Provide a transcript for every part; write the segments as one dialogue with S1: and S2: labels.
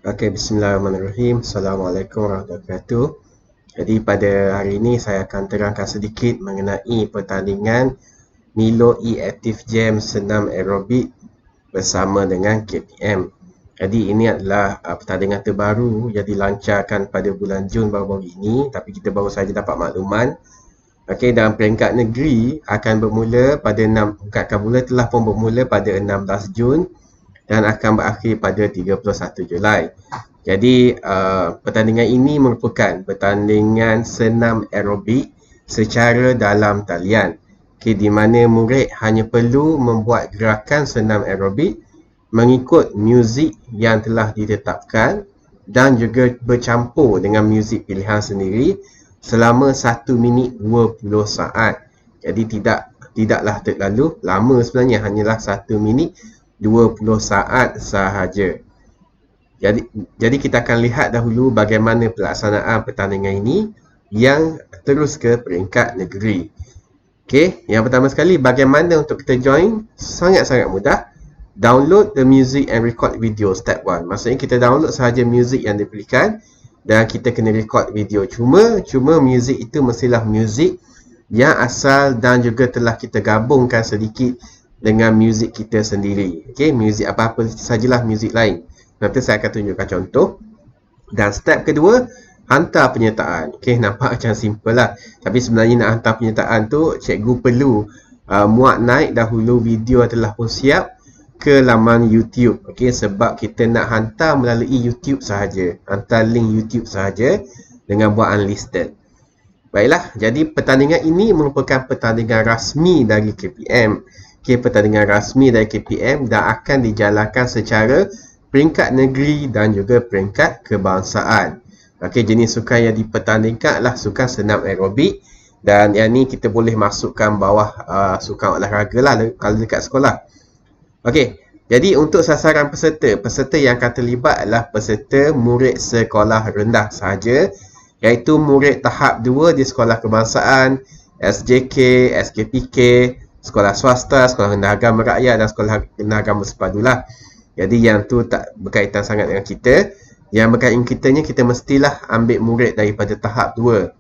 S1: Okey, bismillahirrahmanirrahim. Assalamualaikum warahmatullahi wabarakatuh. Jadi pada hari ini saya akan terangkan sedikit mengenai pertandingan Milo E-Active Jam senam aerobik bersama dengan KPM. Jadi ini adalah pertandingan terbaru yang dilancarkan pada bulan Jun baru-baru ini, tapi kita baru saja dapat makluman. Okey, dan peringkat negeri akan bermula pada 6 peringkat bermula telah pun bermula pada 16 Jun dan akan berakhir pada 31 Julai. Jadi pertandingan ini merupakan pertandingan senam aerobik secara dalam talian. Okay, di mana murid hanya perlu membuat gerakan senam aerobik mengikut muzik yang telah ditetapkan dan juga bercampur dengan muzik pilihan sendiri selama 1 minit 20 saat. Jadi tidaklah terlalu lama sebenarnya, hanyalah 1 minit 20 saat sahaja. Jadi kita akan lihat dahulu bagaimana pelaksanaan pertandingan ini yang terus ke peringkat negeri. Okey, yang pertama sekali bagaimana untuk kita join? Sangat-sangat mudah. Download the music and record video step 1. Maksudnya kita download sahaja music yang diberikan dan kita kena record video. Cuma music itu mestilah music yang asal dan juga telah kita gabungkan sedikit dengan muzik kita sendiri. Okey, muzik apa-apa sajalah muzik lain. Nanti saya akan tunjukkan contoh. Dan step kedua, hantar penyertaan. Okey, nampak macam simple lah. Tapi sebenarnya nak hantar penyertaan tu, cikgu perlu muat naik dahulu video yang telah pun siap ke laman YouTube. Okey, sebab kita nak hantar melalui YouTube sahaja. Hantar link YouTube sahaja dengan buat unlisted. Baiklah, jadi pertandingan ini merupakan pertandingan rasmi dari KPM. Okay, pertandingan rasmi dari KPM dan akan dijalankan secara peringkat negeri dan juga peringkat kebangsaan. Okay, jenis sukan yang dipertandingkan adalah sukan senam aerobik dan yang ni kita boleh masukkan bawah sukan olahraga lah kalau dekat sekolah. Okay, jadi untuk sasaran peserta yang akan terlibat adalah peserta murid sekolah rendah sahaja, iaitu murid tahap 2 di sekolah kebangsaan, SJK, SKPK, sekolah swasta, sekolah rendah agama rakyat dan sekolah rendah agama sepadu lah. Jadi yang tu tak berkaitan sangat dengan kita. Yang berkaitan kitanya, kita mestilah ambil murid daripada tahap 2.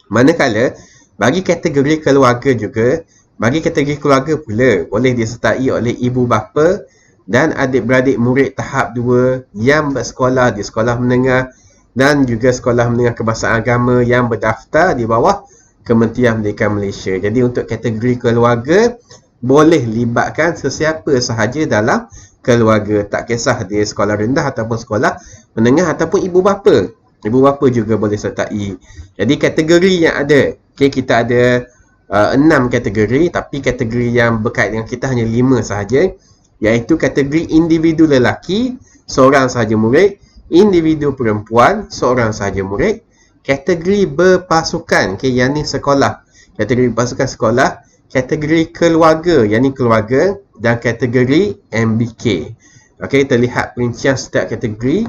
S1: Manakala bagi kategori keluarga juga, bagi kategori keluarga pula boleh disertai oleh ibu bapa dan adik-beradik murid tahap 2 yang bersekolah di sekolah menengah dan juga sekolah menengah kebangsaan agama yang berdaftar di bawah Kementerian Pendidikan Malaysia. Jadi untuk kategori keluarga boleh libatkan sesiapa sahaja dalam keluarga, tak kisah dia sekolah rendah ataupun sekolah menengah ataupun ibu bapa. Ibu bapa juga boleh sertai. Jadi kategori yang ada, okay, kita ada 6 kategori, tapi kategori yang berkait dengan kita hanya 5 sahaja, iaitu kategori individu lelaki, seorang sahaja murid, individu perempuan, seorang sahaja murid, kategori berpasukan, okay, yang ni sekolah, kategori berpasukan sekolah, kategori keluarga, yang ni keluarga, dan kategori MBK. Okay, terlihat perincian setiap kategori.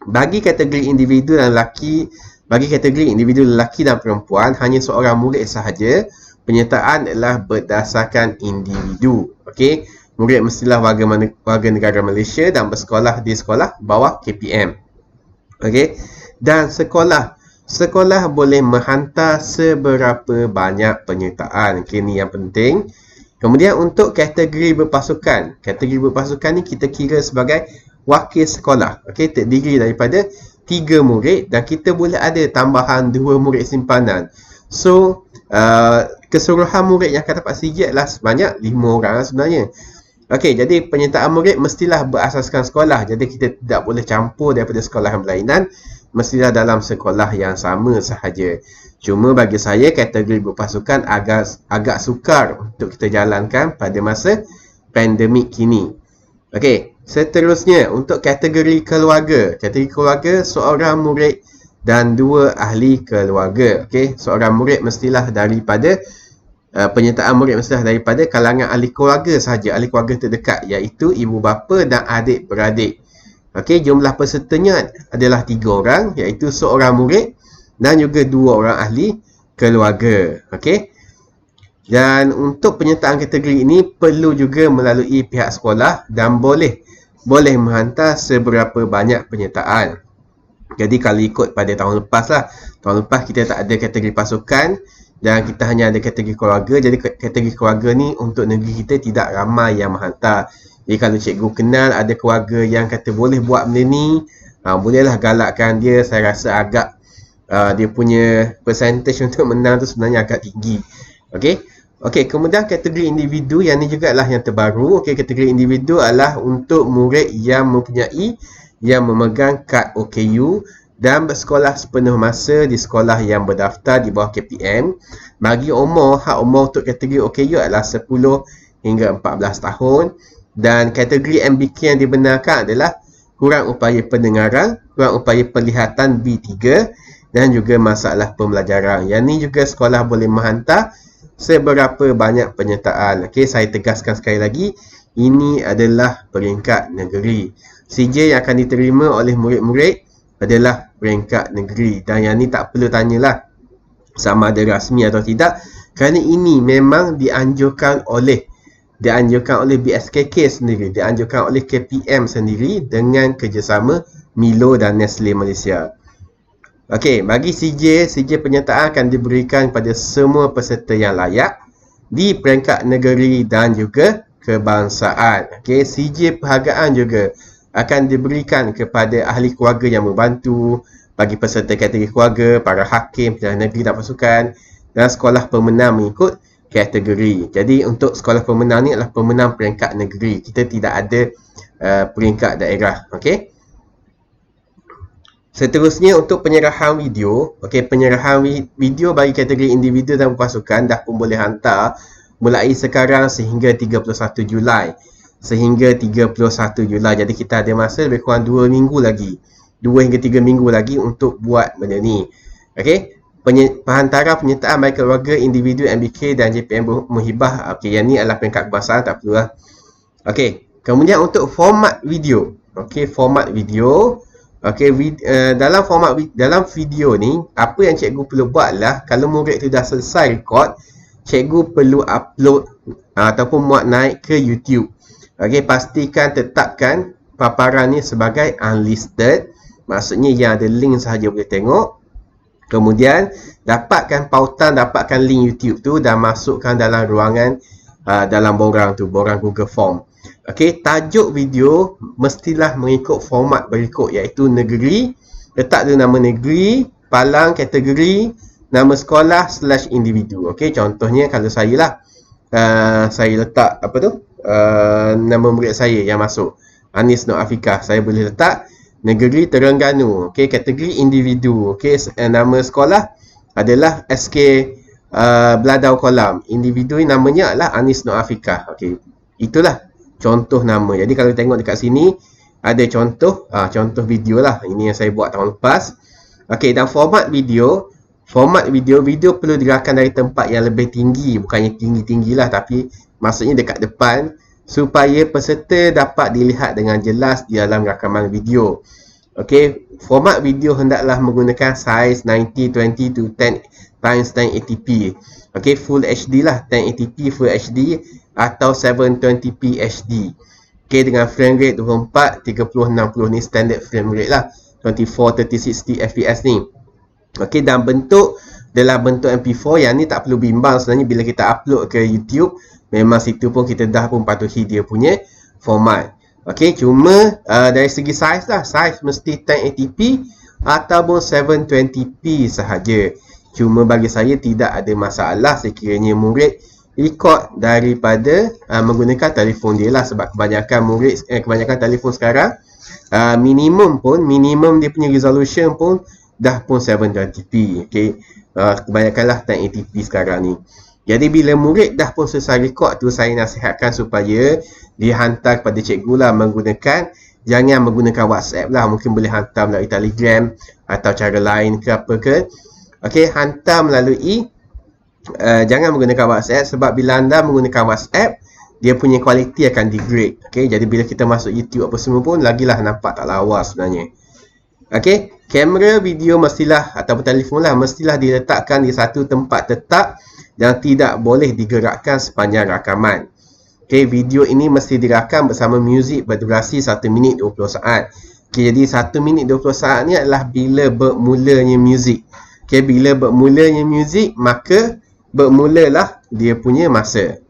S1: Bagi kategori individu dan lelaki, bagi kategori individu lelaki dan perempuan, hanya seorang murid sahaja. Penyertaan adalah berdasarkan individu. Okay, murid mestilah warga negara Malaysia dan bersekolah di sekolah bawah KPM. Okay, dan sekolah boleh menghantar seberapa banyak penyertaan. Okay, ni yang penting. Kemudian untuk kategori berpasukan ni kita kira sebagai wakil sekolah. Okay, terdiri daripada 3 murid dan kita boleh ada tambahan 2 murid simpanan. So, keseluruhan murid yang akan dapat CJ adalah sebanyak 5 orang sebenarnya. Okey, jadi penyertaan murid mestilah berasaskan sekolah. Jadi kita tidak boleh campur daripada sekolah yang berlainan. Mestilah dalam sekolah yang sama sahaja. Cuma bagi saya kategori berpasukan agak sukar untuk kita jalankan pada masa pandemik kini. Okey, seterusnya untuk kategori keluarga. Kategori keluarga, seorang murid dan 2 ahli keluarga. Okey, seorang murid mestilah daripada penyertaan murid mestilah daripada kalangan ahli keluarga sahaja, ahli keluarga terdekat, iaitu ibu bapa dan adik-beradik. Okey, jumlah pesertanya adalah 3 orang, iaitu seorang murid dan juga 2 orang ahli keluarga. Okey. Dan untuk penyertaan kategori ini perlu juga melalui pihak sekolah dan boleh boleh menghantar seberapa banyak penyertaan. Jadi kalau ikut pada tahun lepas lah, tahun lepas kita tak ada kategori pasukan dan kita hanya ada kategori keluarga. Jadi kategori keluarga ni untuk negeri kita tidak ramai yang menghantar. Jadi kalau cikgu kenal ada keluarga yang kata boleh buat benda ni, bolehlah galakkan dia. Saya rasa agak dia punya percentage untuk menang tu sebenarnya agak tinggi. Okey, kemudian kategori individu yang ni juga lah yang terbaru. Okey, kategori individu adalah untuk murid yang memegang kad OKU dan bersekolah sepenuh masa di sekolah yang berdaftar di bawah KPM. Bagi hak umur untuk kategori OKU adalah 10 hingga 14 tahun. Dan kategori MBK yang dibenarkan adalah kurang upaya pendengaran, kurang upaya penglihatan B3 dan juga masalah pembelajaran. Yang ni juga sekolah boleh menghantar seberapa banyak penyertaan. Okey, saya tegaskan sekali lagi, ini adalah peringkat negeri. CJ yang akan diterima oleh murid-murid adalah peringkat negeri. Dan yang ni tak perlu tanyalah sama ada rasmi atau tidak, kerana ini memang dianjurkan oleh BSKK sendiri, dianjurkan oleh KPM sendiri dengan kerjasama Milo dan Nestle Malaysia. Okey, bagi CJ penyertaan akan diberikan kepada semua peserta yang layak di peringkat negeri dan juga kebangsaan. Okey, CJ perhargaan juga akan diberikan kepada ahli keluarga yang membantu, bagi peserta kategori keluarga, para hakim, penjaga negeri dan pasukan, dan sekolah pemenang mengikut kategori. Jadi untuk sekolah pemenang ni adalah pemenang peringkat negeri. Kita tidak ada peringkat daerah. Okey. Seterusnya untuk penyerahan video. Okey, penyerahan video bagi kategori individu dan pasukan dah pun boleh hantar mulai sekarang sehingga 31 Julai. Jadi kita ada masa lebih kurang 2 minggu lagi. 2 hingga 3 minggu lagi untuk buat benda ni. Okey. Penghantaran penyertaan bagi keluarga, individu, MBK dan JPM Muhibah. Okey, yang ni adalah peringkat kebangsaan, tak perlulah. Okey, kemudian untuk format video. Okey, format video. Okey, dalam video ni, apa yang cikgu perlu buat adalah kalau murid tu dah selesai record, cikgu perlu upload ataupun muat naik ke YouTube. Okey, pastikan tetapkan paparan ni sebagai unlisted. Maksudnya yang ada link sahaja boleh tengok. Kemudian dapatkan pautan, dapatkan link YouTube tu dan masukkan dalam ruangan dalam borang Google Form. Okey, tajuk video mestilah mengikut format berikut, iaitu negeri, letak tu nama negeri, palang kategori, nama sekolah / individu. Okey, contohnya kalau saya lah, saya letak nama murid saya yang masuk, Anis Nur Afiqah, saya boleh letak negeri Terengganu. Okey, kategori individu. Okey, nama sekolah adalah SK Beladau Kolam. Individu namanya adalah Anis Nur Afiqah. Okey, itulah contoh nama. Jadi kalau tengok dekat sini ada contoh video lah. Ini yang saya buat tahun lepas. Okey, dan format video perlu digerakkan dari tempat yang lebih tinggi, bukannya tinggi-tinggi lah, tapi maksudnya dekat depan, supaya peserta dapat dilihat dengan jelas di dalam rakaman video. Okey, format video hendaklah menggunakan saiz 90:20 to 10 times 1080p. Okey, Full HD lah, 1080p Full HD atau 720p HD. Okey, dengan frame rate 24, 30, 60 ni standard frame rate lah. 24, 30, 60 fps ni. Okey, dan dalam bentuk MP4. Yang ni tak perlu bimbang sebenarnya bila kita upload ke YouTube. Memang situ pun kita dah pun patuhi dia punya format. Okey, cuma dari segi saiz lah, saiz mesti 1080p ataupun 720p sahaja. Cuma bagi saya tidak ada masalah sekiranya murid record daripada menggunakan telefon dia lah, sebab kebanyakan telefon sekarang minimum dia punya resolution pun dah pun 720p. Okey, kebanyakanlah 1080p sekarang ni. Jadi bila murid dah pun selesai record tu, saya nasihatkan supaya dihantar kepada cikgu lah jangan menggunakan WhatsApp lah. Mungkin boleh hantar melalui Telegram atau cara lain ke apa ke. Okey, hantar melalui jangan menggunakan WhatsApp, sebab bila anda menggunakan WhatsApp, dia punya kualiti akan degrade. Okey, jadi bila kita masuk YouTube apa semua pun lagilah nampak tak lawa sebenarnya. Okey, kamera video ataupun telefon lah mestilah diletakkan di satu tempat tetap dan tidak boleh digerakkan sepanjang rakaman. Okay, video ini mesti dirakam bersama muzik berdurasi 1 minit 20 saat. Okay, jadi 1 minit 20 saat ni adalah bila bermulanya muzik. Okay, bila bermulanya muzik, maka bermulalah dia punya masa.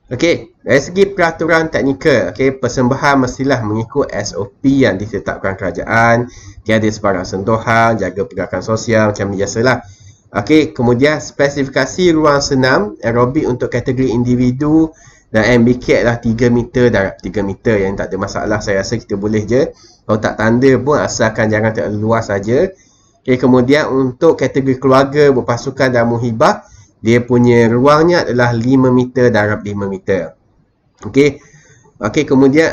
S1: Okey, dari segi peraturan teknikal, okey, persembahan mestilah mengikut SOP yang ditetapkan kerajaan, tiada sebarang sentuhan, jaga pergerakan sosial macam biasalah. Okey, kemudian spesifikasi ruang senam aerobik untuk kategori individu dan MBK adalah 3 meter darab 3 meter, yang tak ada masalah, saya rasa kita boleh je. Kalau tak tanda pun asalkan jangan terlalu luas saja. Okey, kemudian untuk kategori keluarga, berpasukan dan muhibah, dia punya ruangnya adalah 5 meter darab 5 meter. Okey. Okey, kemudian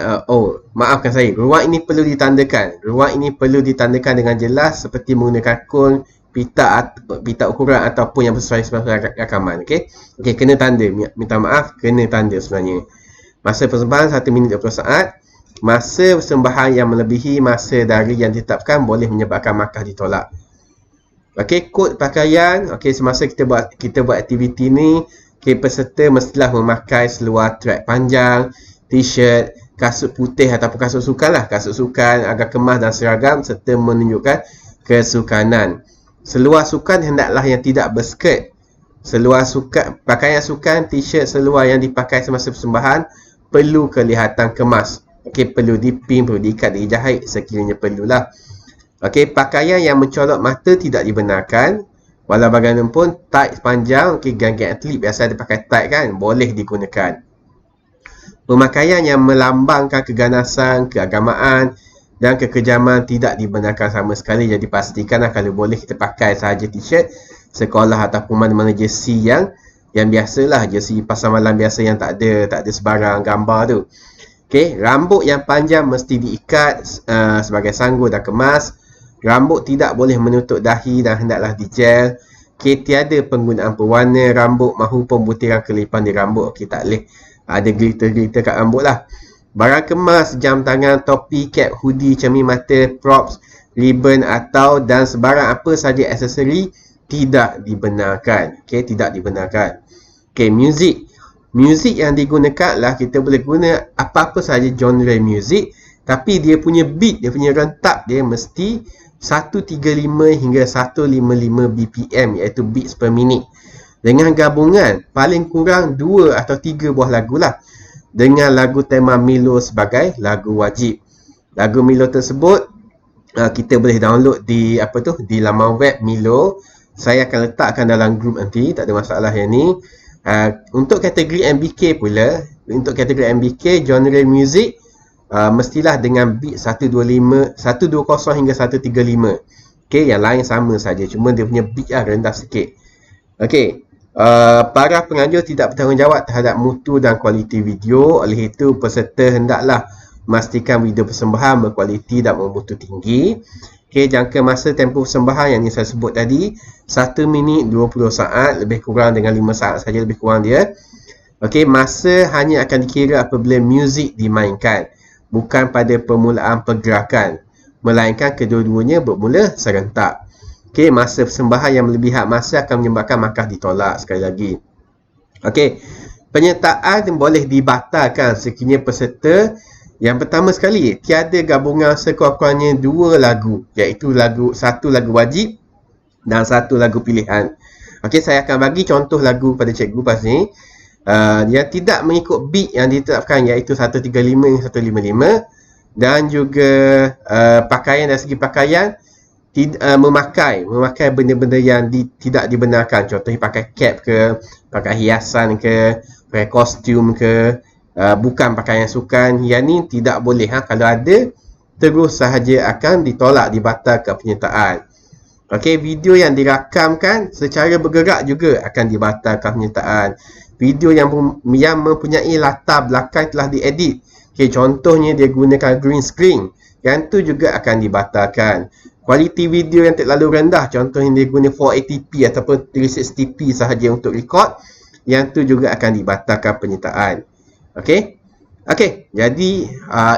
S1: maafkan saya. Ruang ini perlu ditandakan. Ruang ini perlu ditandakan dengan jelas seperti menggunakan kod pita ukuran ataupun yang sesuai rakaman. Okey. Okey, kena tanda. Minta maaf, kena tanda sebenarnya. Masa persembahan 1 minit 20 saat. Masa persembahan yang melebihi masa dari yang ditetapkan boleh menyebabkan markah ditolak. Okey, kod pakaian. Okey, semasa kita buat aktiviti ni, okey, peserta mestilah memakai seluar track panjang, t-shirt, kasut putih ataupun kasut sukan lah. Kasut sukan agak kemas dan seragam serta menunjukkan kesukanan. Seluar sukan hendaklah yang tidak berskirt. Seluar sukan, pakaian sukan, t-shirt, seluar yang dipakai semasa persembahan perlu kelihatan kemas. Okey, perlu dipin, perlu diikat, dijahit sekiranya perlulah. Okey, pakaian yang mencolok mata tidak dibenarkan. Walau bagaimanapun, tight panjang, okey, geng-geng atlet biasa ada pakai tight kan, boleh digunakan. Pemakaian yang melambangkan keganasan, keagamaan dan kekejaman tidak dibenarkan sama sekali. Jadi pastikanlah kalau boleh kita pakai sahaja t-shirt sekolah ataupun mana-mana jersey yang biasalah, jersey pasar malam biasa yang tak ada sebarang gambar tu. Okey, rambut yang panjang mesti diikat sebagai sanggur dan kemas. Rambut tidak boleh menutup dahi dan hendaklah digel. Okey, tiada penggunaan pewarna rambut maupun butiran kelipan di rambut. Okey, tak boleh ada glitter-glitter kat rambut lah. Barang kemas, jam tangan, topi, cap, hoodie, cermin mata, props, ribbon atau dan sebarang apa saja aksesori tidak dibenarkan. Okey, tidak dibenarkan. Okey, muzik. Muzik yang digunakan lah, kita boleh guna apa-apa saja genre muzik, tapi dia punya beat, dia punya rentak dia mesti 135 hingga 155 BPM, iaitu beats per minit. Dengan gabungan paling kurang 2 atau 3 buah lagu lah, dengan lagu tema Milo sebagai lagu wajib. Lagu Milo tersebut kita boleh download di di laman web Milo. Saya akan letakkan dalam grup nanti, tak ada masalah yang ni. Untuk kategori MBK pula, untuk kategori MBK genre music, mestilah dengan beat 120 hingga 135. Okey, yang lain sama saja, cuma dia punya beat rendah sikit. Okey, para penganjur tidak bertanggungjawab terhadap mutu dan kualiti video. Oleh itu, peserta hendaklah memastikan video persembahan berkualiti dan bermutu tinggi. Okey, jangka masa tempoh persembahan yang saya sebut tadi 1 minit 20 saat, lebih kurang dengan 5 saat saja lebih kurang dia. Okey, masa hanya akan dikira apabila muzik dimainkan, bukan pada permulaan pergerakan, melainkan kedua-duanya bermula serentak. Okey, masa persembahan yang melebihi had masa akan menyebabkan markah ditolak sekali lagi. Okey, penyertaan boleh dibatalkan sekiranya peserta yang pertama sekali tiada gabungan sekurang-kurangnya 2 lagu, iaitu satu lagu wajib dan satu lagu pilihan. Okey, saya akan bagi contoh lagu pada cikgu pas ni. Yang tidak mengikut beat yang ditetapkan, iaitu 135 hingga 155, dan juga pakaian, dari segi pakaian memakai benda-benda yang tidak dibenarkan. Contohnya pakai cap ke, pakai hiasan ke, pakai kostum ke, bukan pakaian sukan. Yang ni tidak boleh. Kalau ada, terus sahaja akan ditolak, dibatalkan penyertaan. Okey, video yang dirakamkan secara bergerak juga akan dibatalkan penyertaan. Video yang mempunyai latar belakang telah diedit, okay, contohnya dia gunakan green screen, yang tu juga akan dibatalkan. Kualiti video yang terlalu rendah, contohnya dia guna 480p ataupun 360p sahaja untuk record, yang tu juga akan dibatalkan penyertaan. Okey, jadi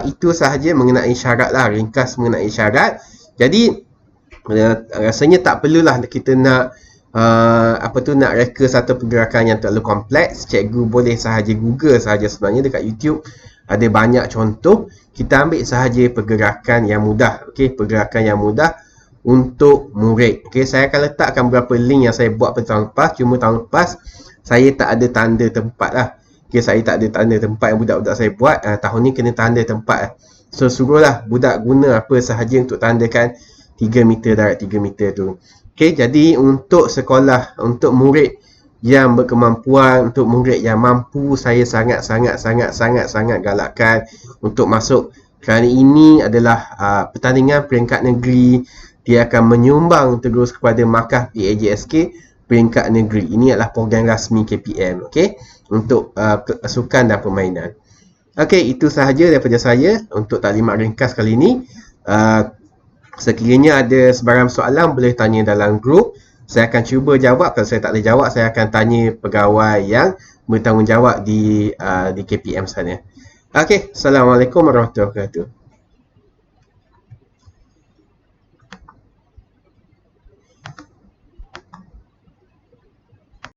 S1: itu sahaja mengenai syarat lah, ringkas mengenai syarat. Jadi rasanya tak perlulah kita nak apa tu, nak reka satu pergerakan yang terlalu kompleks, cikgu boleh sahaja Google sahaja sebenarnya dekat YouTube. Ada banyak contoh. Kita ambil sahaja pergerakan yang mudah. Okey, pergerakan yang mudah untuk murid. Okey, saya akan letakkan beberapa link yang saya buat pada tahun lepas. Cuma tahun lepas saya tak ada tanda tempat lah. Okey, saya tak ada tanda tempat yang budak-budak saya buat. Tahun ni kena tanda tempat lah. So suruhlah budak guna apa sahaja untuk tandakan 3 meter darat 3 meter tu. Okey, jadi untuk sekolah, untuk murid yang berkemampuan, untuk murid yang mampu, saya sangat galakkan untuk masuk, kerana ini adalah pertandingan peringkat negeri. Dia akan menyumbang terus kepada markah PAJSK peringkat negeri. Ini adalah program rasmi KPM, okey, untuk sukan dan permainan. Okey, itu sahaja daripada saya untuk taklimat ringkas kali ini. Sekiranya ada sebarang soalan, boleh tanya dalam grup. Saya akan cuba jawab. Kalau saya tak boleh jawab, saya akan tanya pegawai yang bertanggungjawab di KPM sana. Okey, Assalamualaikum warahmatullahi wabarakatuh.